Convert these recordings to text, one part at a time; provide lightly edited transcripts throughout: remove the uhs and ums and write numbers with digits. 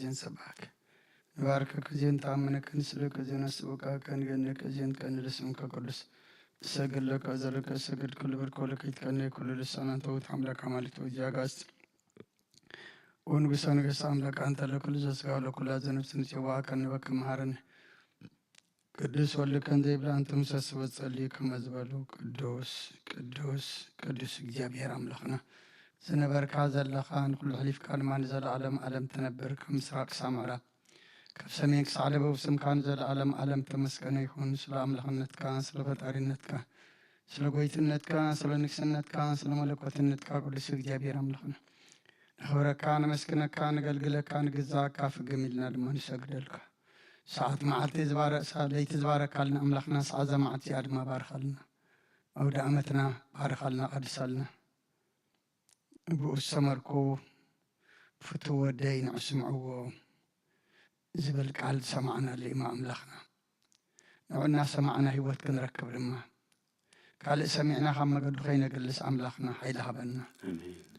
زين سبعك نباركك زين تأمنك نسلك زين نسبك كان جنك زين كان لسمك قدس سجد لك أزلك سجد كل بركولك يتكني كل لسان أنت وتحملك عملت وجاغاست ونقص نقص عملك أنت لكل زسقا لكل أزنب سنتيوا كان بك مهارن قدس ولك أنت بلا أنت مسس وتصلي كما زبالو قدوس قدوس قدوس እግዚአብሔር አምላክና زنبرك هذا اللخان كل حليف كان ما نزل عالم تنبرك مسراق سامعرا كفسميك صعلبه وسم كان زل عالم تمسكن يكون سلام لخنتك سلا ፈጣሪነትካ ስለ ጎይትነትካ ስለ ንግስነትካ ስለ መለኮትነትካ ቅዱስ እግዚአብሔር አምላክና ነኽብረካ ነመስግነካ ነገልግለካ ንግዛካ ፍግሚልና ድማ ንሰግደልካ ሰዓት መዓልቲ ዝባረቅ ለይቲ ዝባረካልና አምላክና ሰዓት ዘመዓልቲ ድማ ባርኻልና አውደ ዓመትና ባርኻልና ቀድሳልና بؤس مركو فتو ودين اسمعوا زبل قال سمعنا الإمام لخنا نوعنا سمعنا هيوت كنركب لما قال سمعنا خم قد خينا جلس أملاخنا حيلها بنا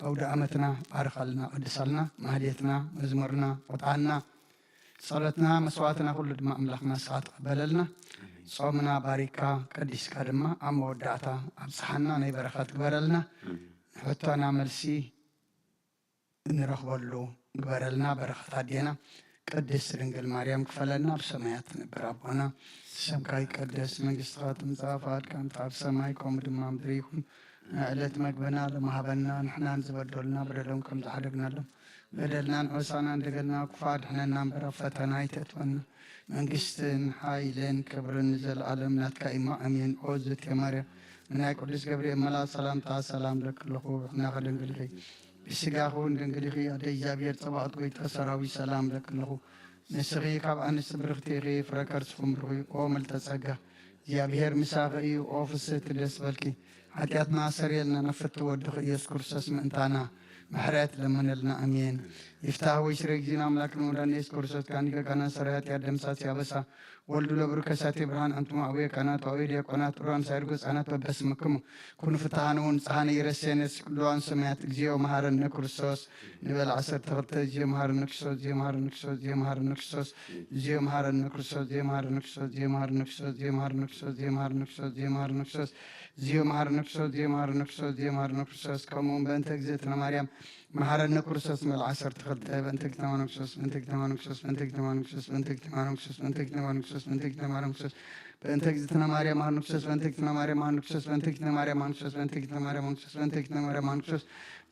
أود أمتنا بارخلنا قدسلنا مهديتنا مزمرنا قطعنا صلتنا مسواتنا كل دماء أملاخنا ساعات قبللنا صومنا باركا قديس كرما أم ودعتا أبصحنا ني بركات قبللنا حتى ملسي نرخبلو قبرلنا بركات دينا قدس رنجل مريم كفلنا بسمايات برابنا سمكاي قدس منجستات مزافات كان تعب سمايكم دمام دريكم علت مقبنا لمهبنا نحنا نزبدلنا بدلهم كم زحدقنا لهم بدلنا نعوسانا ندقلنا كفاد حنا نمبر فتنا يتتونا منجستن حايلين كبرن نزل عالم ناتكا إما أمين عوزت يا مريم من هاي قدس قبري ملا سلام تا سلام لك لخو احنا غدنقلقي بسيقاخون دنقلقي أدي جابير طبعت قويت سراوي سلام لك لخو نسغي كاب أنس برختيغي فركرس خمروي قومل تسقى جابير مساقي وقوفست دس بالكي حتياتنا سريلنا نفت ودخ يذكر سسم انتانا محرات لمن لنا أمين يفتح ويشرك زينا ملاك نوران يذكر سس كانيك كانا سريات يادم ساتي أبسا ولدو لبركساتي برهان أنتم أوي كانت أوي دي كانت قرآن سيرقص أنا تبس مكم كون فتحانون صحاني يرسينس كلوان سمعت جيو مهارن نكرسوس نبال عصر تغطى جيو مهارن نكسوس جيو مهارن نكسوس جيو مهارن نكسوس جيو مهارن نكرسوس جيو مهارن نكسوس جيو مهارن نكسوس جيو مهارن نكسوس جيو مهارن نكسوس جيو مهارن نكسوس جيو مهارن نكسوس جيو مهارن نكسوس جيو مهارن نكسوس كمون بنتك زيتنا مريم مهارن نكرسوس من العصر تغطى بنتك تمان نكسوس بنتك تمان نكسوس بنتك تمان نكسوس بنتك تمان نكسوس بنتك تمان نكسوس بنتك تمان نكسوس بنتك زيتنا مريم نكسوس بنتك تنا مريم نكسوس بنتك تنا مريم نكسوس بنتك تنا مريم نكسوس بنتك تنا مريم نكسوس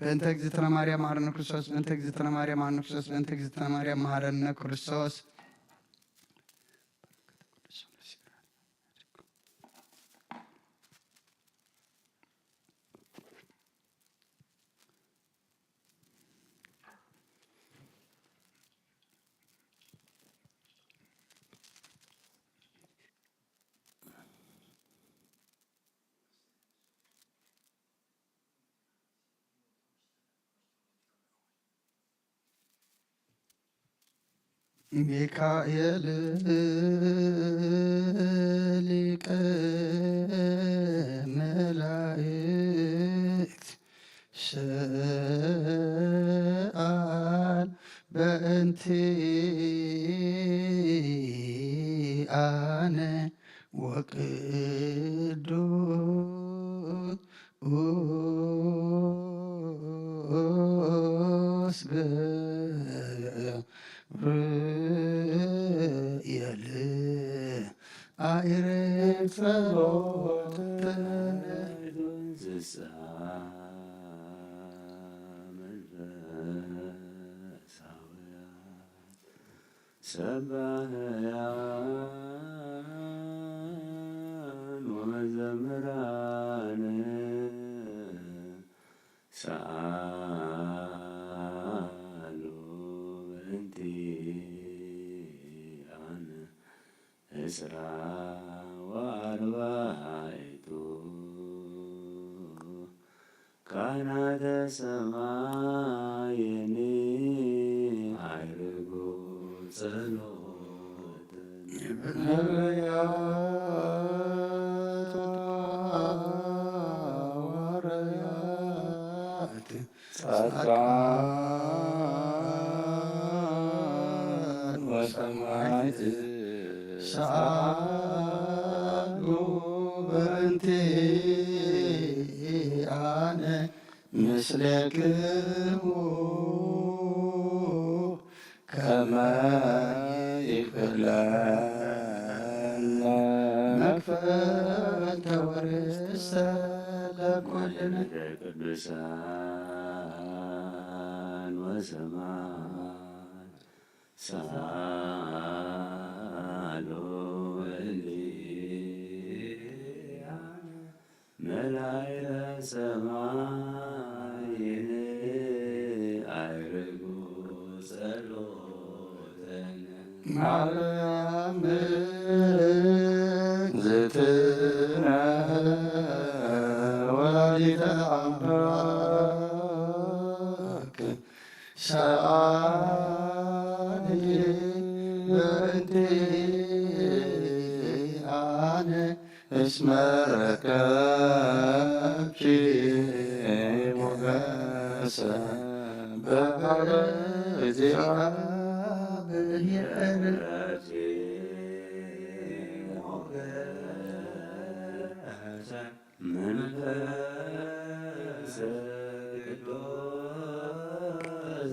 بنتك زيتنا مريم نكسوس بنتك زيتنا مريم نكسوس بنتك زيتنا مريم نكسوس ሚካኤል ሊቀ መላእክት ሰአል በእንቲአነ ወቅዱስ ገብርኤል አይረግ ጸሎትነ ሰባህያን ወመዘምራን ሰአሉ በእንቲአነ እስራ ወአርባዕቱ ካህናተ ሰማይኒ አይርጉ ጸሎት ነቢያት ሐዋርያት ጻድቃን ሰማዕት ሰአሉ በእንቲአነ ምስሌክሙ ከመ ይክፍለነ መክፈልተ ወርስተ ለኩልነ ቅዱሳን ወሰማዕት ሰአሉ በእንቲአነ መላእክተ ሰማይ አይርጉ ጸሎተነ ማርያም እግዝእትነ ወላዲተ አምላክ ሰአሊ በእንቲአነ እስመ ረከብኪ ሞገሰ በኀበ እግዚአብሔር መንፈሰ ቅዱስ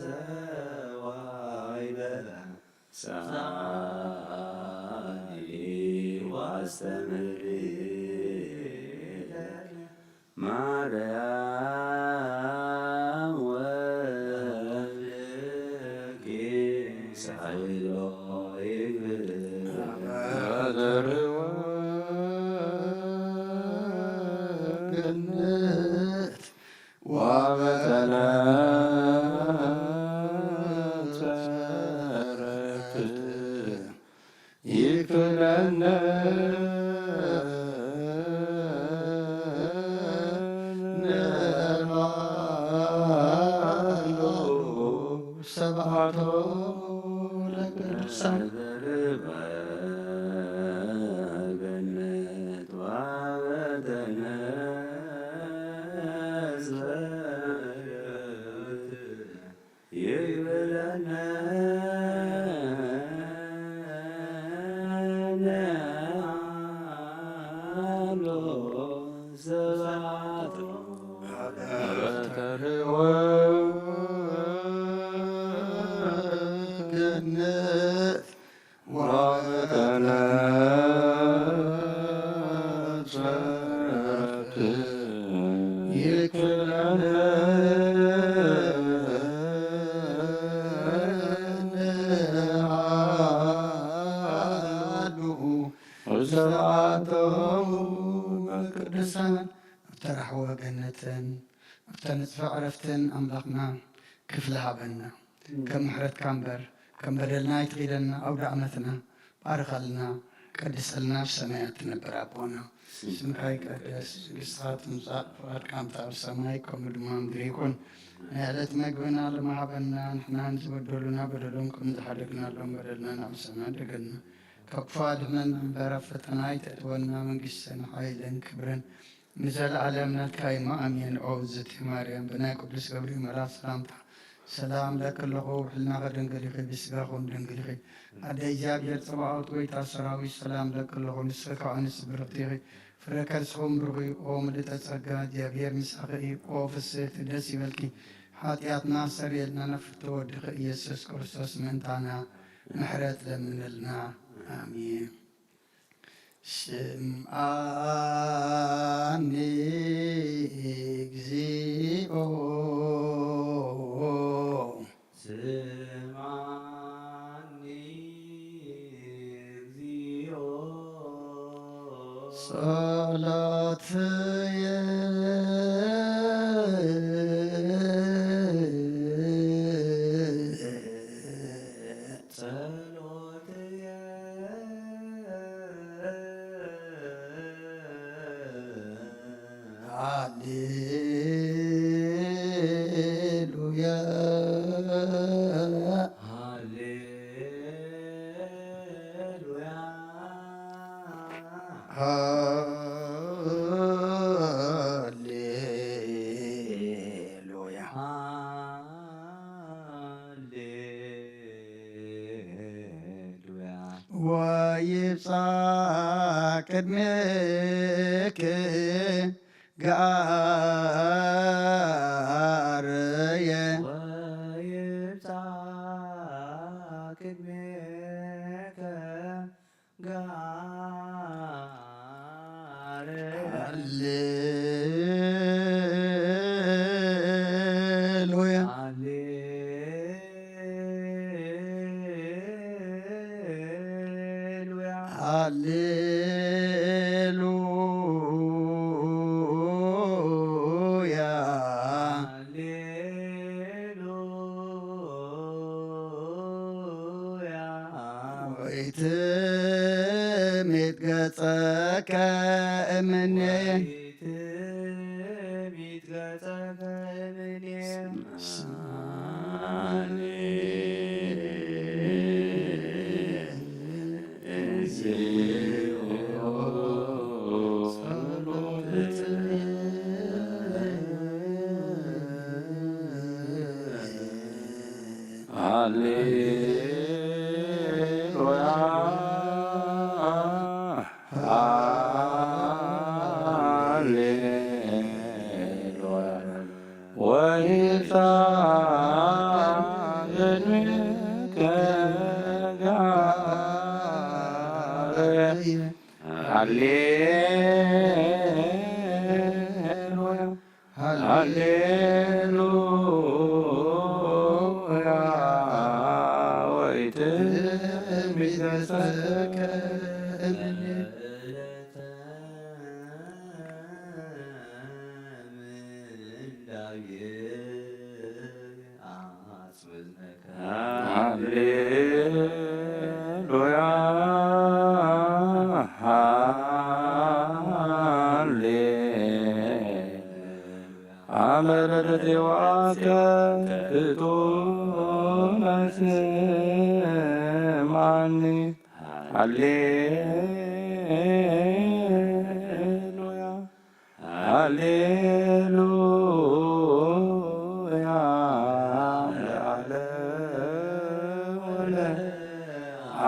ዘዋሕደ ሰአሊ ወአስተምሪ ማርያም ወልኪ ሳይሎ ገነት ወበተለተ ረፍት ይክፍለነ ነማሉ ሰብሐቶ ለቅዱሳን ገነት ይክፍለነ ስብሐቶ ገነት ወበተለተ ረፍት ይክፍለነ ስብሐቶሙ ቅዱሳን ኣብቲ ረሕወ ገነትን ኣብቲ ንፅፈ ዕረፍትን ኣምላኽና ክፍሊ ሃበና ከም ምሕረትካ እምበር ከም በደልና ይትኺደና ኣውደ ዓመትና ባርኸልና ቀድሰልና ብሰማያት ትነብር ኣቦና ስምካ ይቀደስ መንግሥትካ ትምጻእ ፈቃድካ ኣብ ሰማይ ከምኡ ድማ ምድሪ ይኩን ናይ ዕለት መግብና ለማሃበና ንሕና ንዝበደሉና በደሎም ከም ዝሓደግናሎም በደልና ናብ ሰማይ ደገልና ካብ ክፉ ኣድሕነና እምበር ኣብ ፈተና ይተእትወና መንግሥትን ሓይልን ክብርን ንዘለዓለም ናትካ ኢሞ ኣሜን። ኦ እግዝእትየ ማርያም ብናይ ቅዱስ ገብርኤል መልአክ ሰላምታ ሰላም ለክለኹ ውሕልናኸ ድንግል ኢኺ ብስጋኹም ድንግል ኢኺ ኣደ እግዚኣብሔር ፀባኦት ጎይታ ሰራዊት ሰላም ለክለኹ ንስኺ ካብ ኣንስቲ ብርክቲ ኢኺ ፍረ ከርስኹም ብሩኽ እዩ። ኦ ምልዕተ ጸጋ እግዚኣብሔር ምሳኺ እዩ። ኦ ፍስሕቲ ደስ ይበልኪ ሓጢኣትና ሰሪየልና ነፍርቶ ወድኺ ኢየሱስ ክርስቶስ ምእንታና ምሕረት ለምንልና አሜን። ስምዓኒ እግዚኦ ስምዓኒ እግዚኦ ጸሎትየ ሃሌሉያ ሃሌሉያ ሃሌሉያ ወይብፃሕ ቅድሜክ ጋርየ ወይብፃሕ ቅድሜከ ጋርየ ሃሌሉያ ሃሌሉያ ሃሌሉያ ሃሌሉያ ወይትሜት ገጸከ እምኔ ወይትሚት ገጸከ እምኔ ስማኒ ሃሌሉያ ሃሌሉያ ወይብፃሕ ቅድሜከ ጋርየ ሃሌሉያ ሃሌሉያ ወይትሚት ገጸከ እምኔ ዕለተ ምንዳቤ አጽብዕከ ሃሌሉያ አመረረ ዜዋከ ክቶነ ስማኒ ሃሌሉያ ሃሌሉያ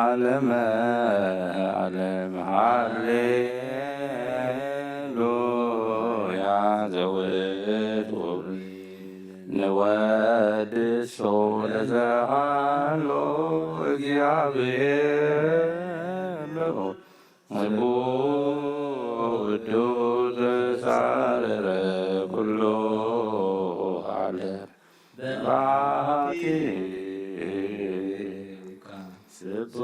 ዓለመ ዓለም ሃሌሉያ ዘውቱ ንወድሶ ለዘሃሎ እግዚአብሔር ህቡ ቅዱስ ዘሳረረ ኩሎ ዓለም በአኬከ ስብሖ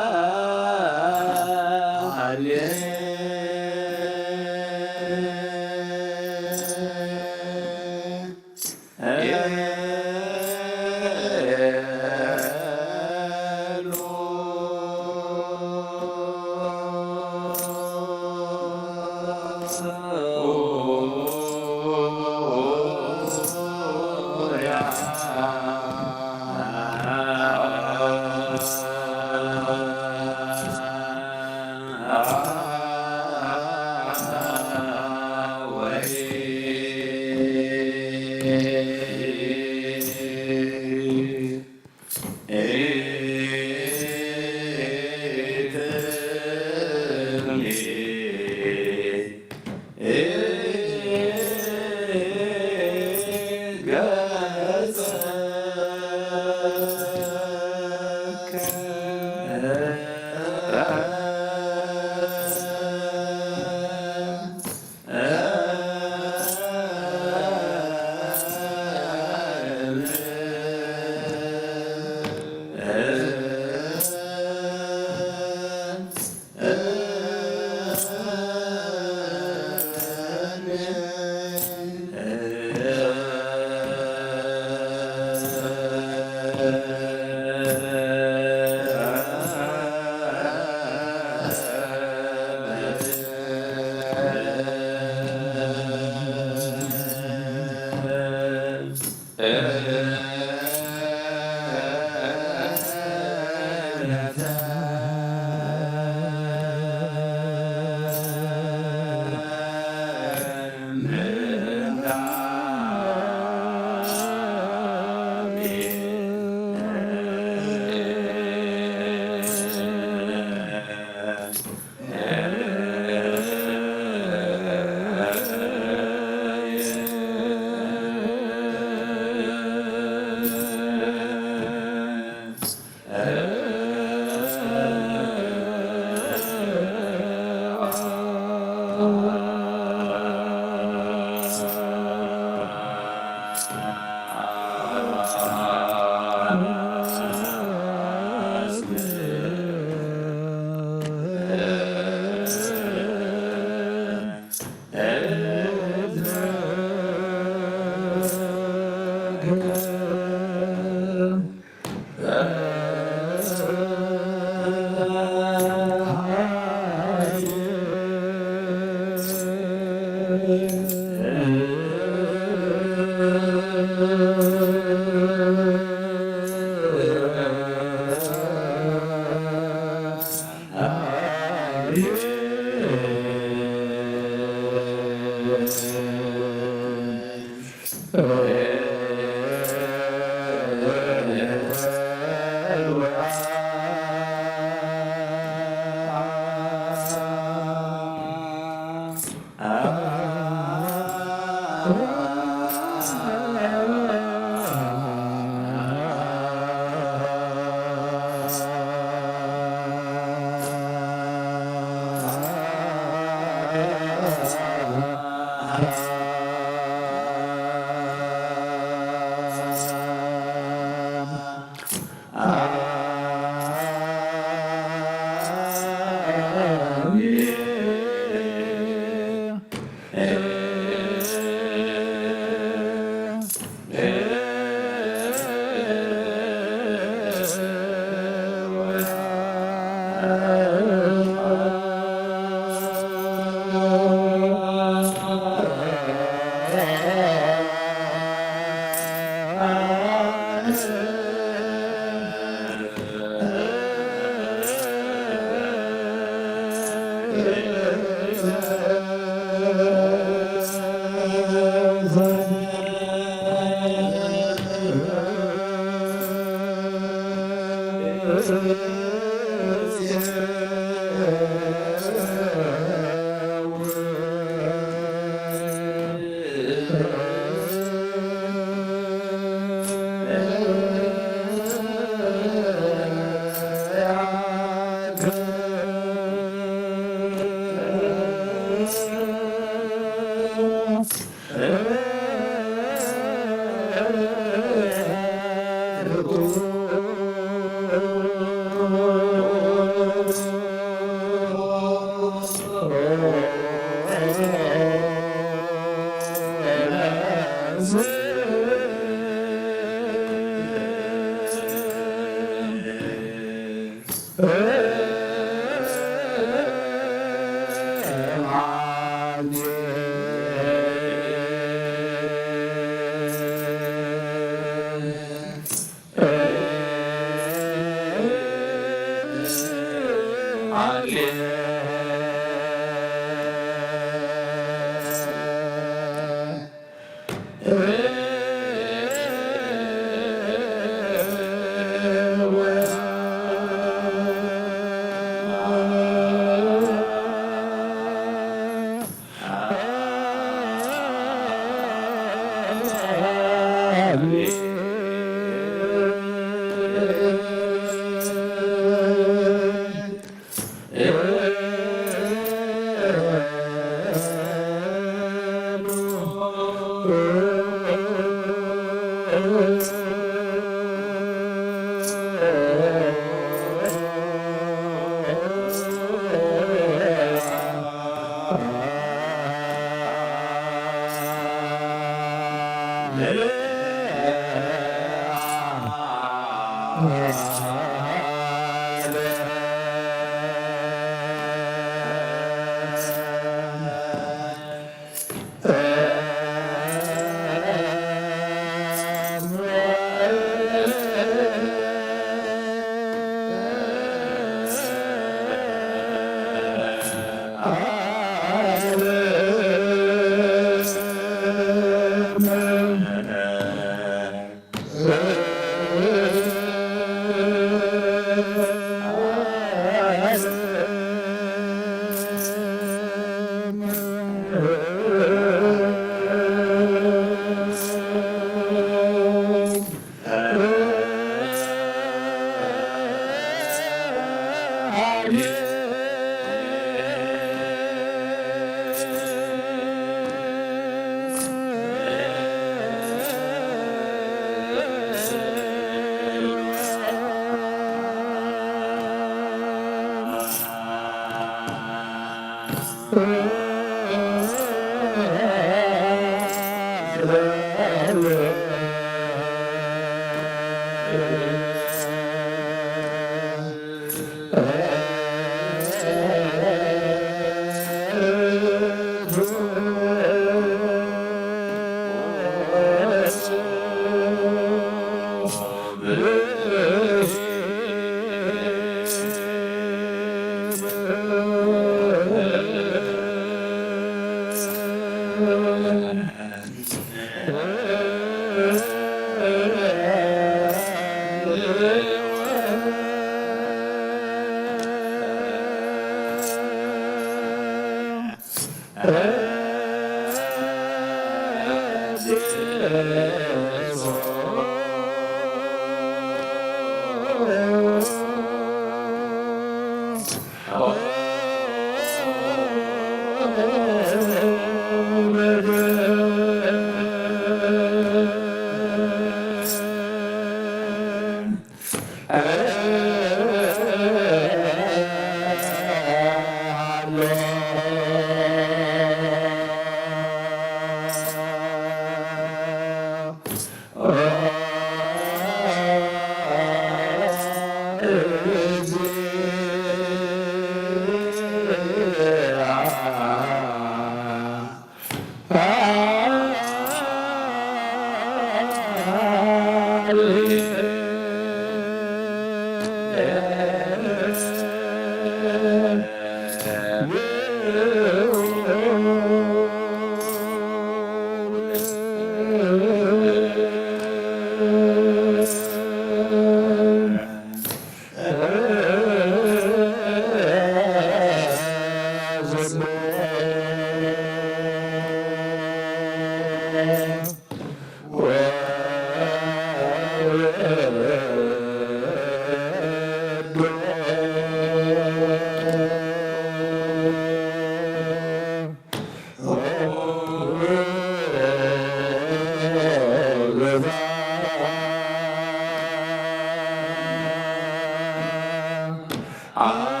Ah